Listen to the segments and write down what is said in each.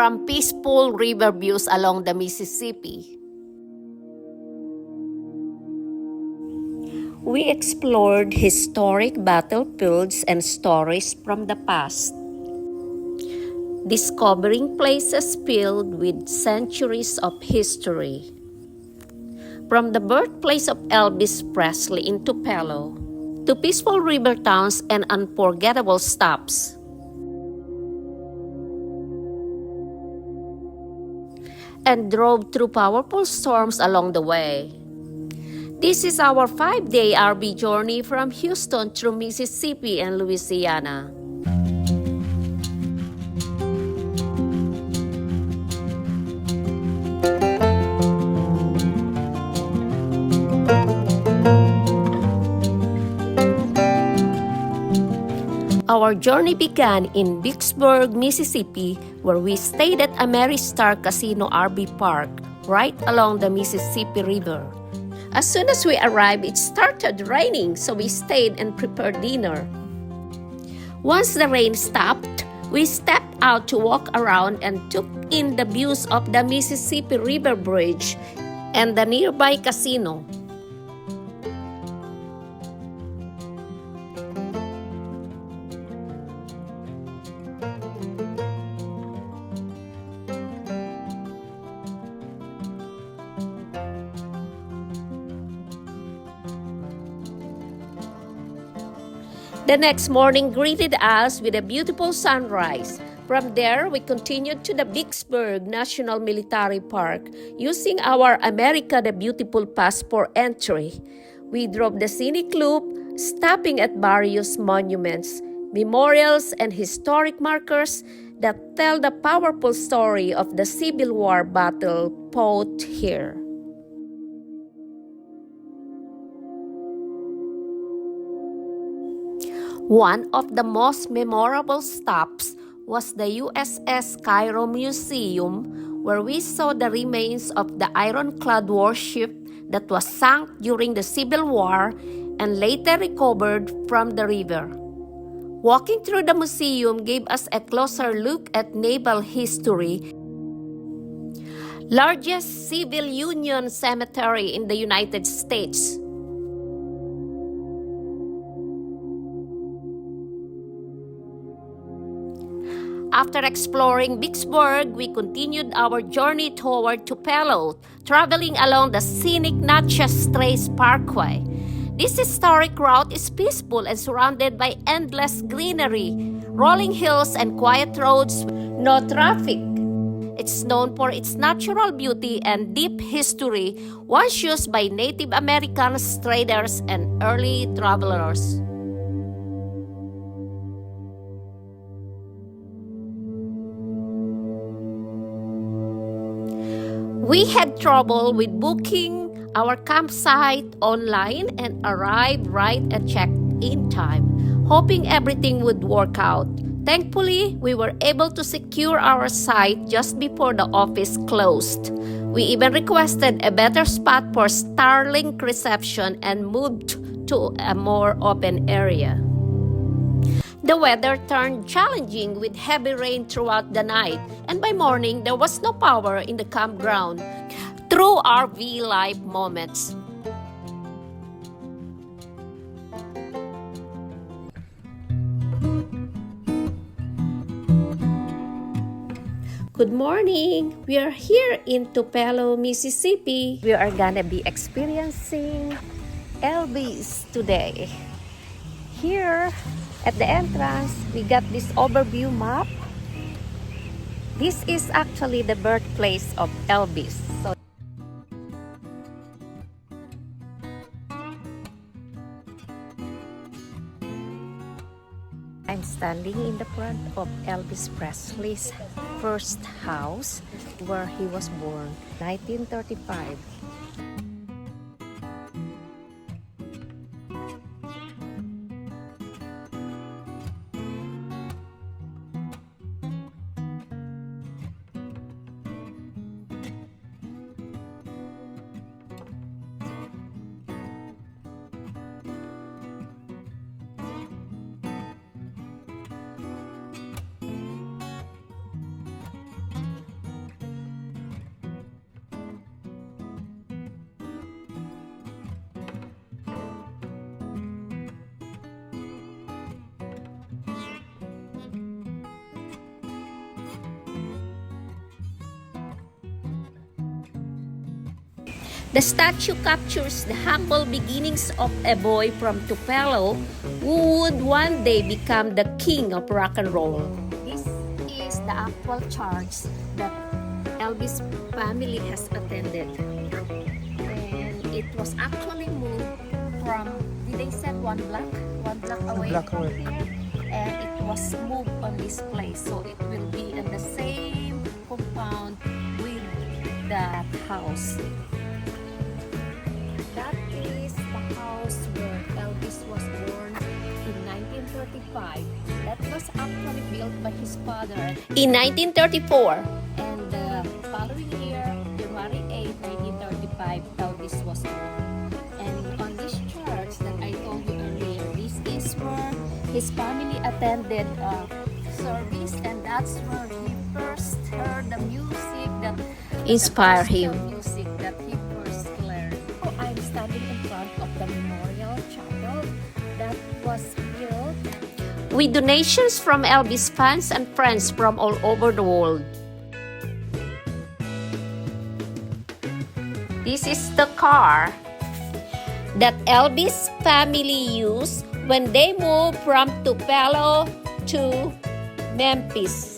from peaceful river views along the Mississippi. We explored historic battlefields and stories from the past, discovering places filled with centuries of history. From the birthplace of Elvis Presley in Tupelo to peaceful river towns and unforgettable stops. And drove through powerful storms along the way. This is our 5-day RV journey from Houston through Mississippi and Louisiana. Our journey began in Vicksburg, Mississippi, where we stayed at Ameristar Casino RV Park, right along the Mississippi River. As soon as we arrived, it started raining, so we stayed and prepared dinner. Once the rain stopped, we stepped out to walk around and took in the views of the Mississippi River Bridge and the nearby casino. The next morning greeted us with a beautiful sunrise. From there, we continued to the Vicksburg National Military Park using our America the Beautiful Pass for entry. We drove the scenic loop, stopping at various monuments, memorials, and historic markers that tell the powerful story of the Civil War battle fought here. One of the most memorable stops was the USS Cairo Museum, where we saw the remains of the ironclad warship that was sunk during the Civil War and later recovered from the river. Walking through the museum gave us a closer look at naval history, largest civil union cemetery in the United States. After exploring Vicksburg, we continued our journey toward Tupelo, traveling along the scenic Natchez Trace Parkway. This historic route is peaceful and surrounded by endless greenery, rolling hills, and quiet roads with no traffic. It's known for its natural beauty and deep history, once used by Native Americans, traders, and early travelers. We had trouble with booking our campsite online and arrived right at check-in time, hoping everything would work out. Thankfully, we were able to secure our site just before the office closed. We even requested a better spot for Starlink reception and moved to a more open area. The weather turned challenging with heavy rain throughout the night, and by morning there was no power in the campground. True RV life moments. Good morning! We are here in Tupelo, Mississippi. We are gonna be experiencing Elvis today. Here at the entrance, we got this overview map. This is actually the birthplace of Elvis. So I'm standing in the front of Elvis Presley's first house where he was born, 1935. The statue captures the humble beginnings of a boy from Tupelo who would one day become the king of rock and roll. This is the actual church that Elvis family has attended. And it was actually moved from, did they say one block away from here? And it was moved on this place. So it will be in the same compound with that house. That is the house where Elvis was born in 1935. That was actually built by his father in 1934. And the following year, January 8, 1935, Elvis was born. And on this church that I told you earlier, this is where his family attended service, and that's where he first heard the music that inspired him. Music that he first learned. So I'm standing in front of the memorial chapel that was built with donations from Elvis fans and friends from all over the world. This is the car that Elvis family used when they moved from Tupelo to Memphis.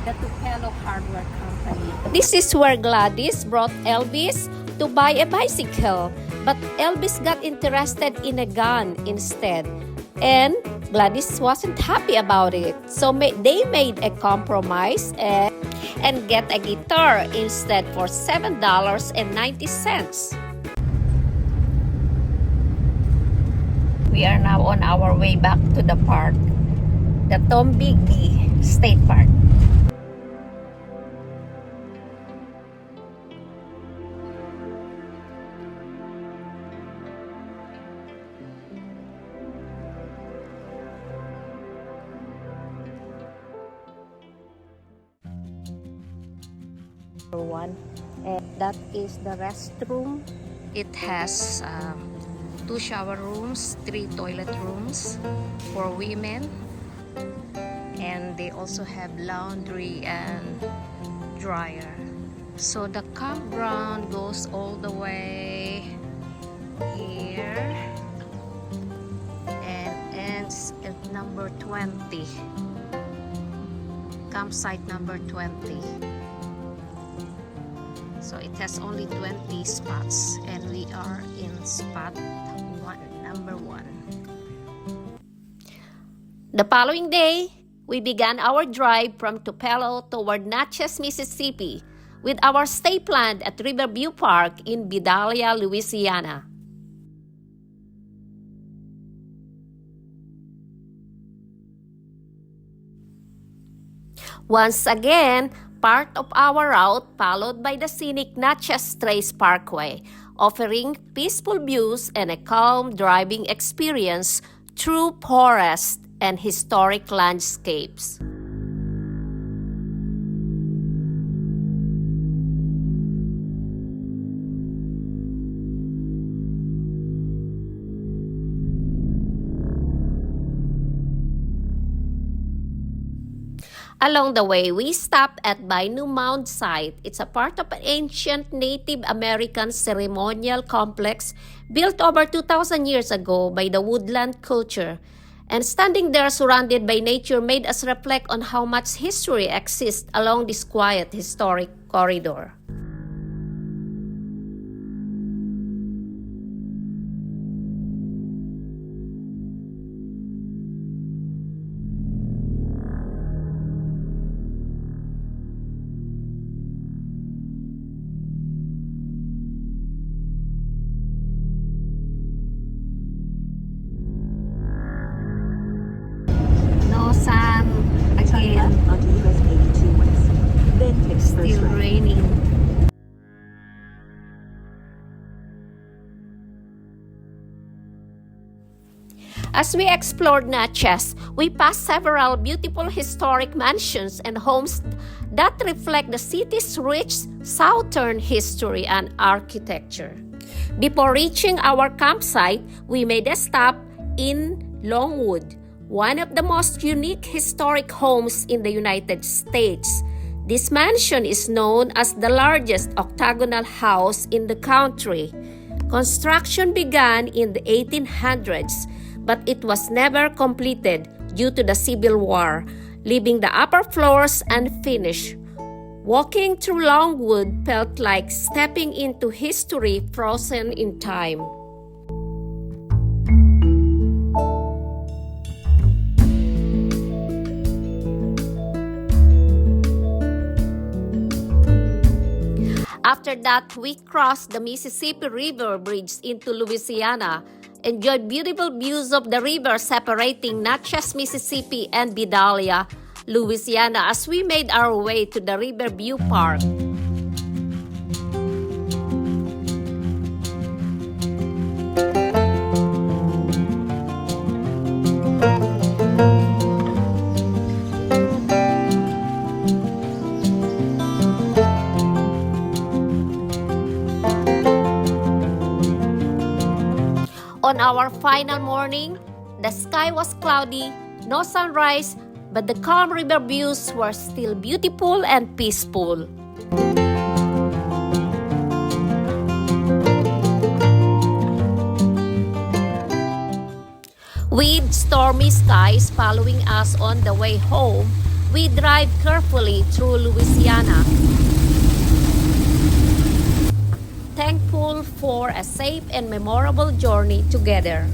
The Tupelo Hardware Company. This is where Gladys brought Elvis to buy a bicycle, but Elvis got interested in a gun instead, and Gladys wasn't happy about it. So they made a compromise and get a guitar instead for $7.90. We are now on our way back to the park, the Tombigbee State Park. One, and that is the restroom. It has 2 shower rooms, 3 toilet rooms for women, and they also have laundry and dryer. So the campground goes all the way here and ends at number 20, campsite number 20. So it has only 20 spots, and we are in spot 1, number 1. The following day, we began our drive from Tupelo toward Natchez, Mississippi, with our stay planned at Riverview Park in Vidalia, Louisiana. Once again, part of our route followed by the scenic Natchez Trace Parkway, offering peaceful views and a calm driving experience through forest and historic landscapes. Along the way, we stopped at Binu Mound site. It's a part of an ancient Native American ceremonial complex built over 2,000 years ago by the woodland culture. And standing there surrounded by nature made us reflect on how much history exists along this quiet historic corridor. takes first Still right. raining. As we explored Natchez, we passed several beautiful historic mansions and homes that reflect the city's rich southern history and architecture. Before reaching our campsite, we made a stop in Longwood, one of the most unique historic homes in the United States. This mansion is known as the largest octagonal house in the country. Construction began in the 1800s, but it was never completed due to the Civil War, leaving the upper floors unfinished. Walking through Longwood felt like stepping into history frozen in time. After that, we crossed the Mississippi River bridge into Louisiana, enjoyed beautiful views of the river separating Natchez, Mississippi and Vidalia, Louisiana as we made our way to the Riverview Park. On our final morning, the sky was cloudy, no sunrise, but the calm river views were still beautiful and peaceful. With stormy skies following us on the way home, we drive carefully through Louisiana, thankful for a safe and memorable journey together.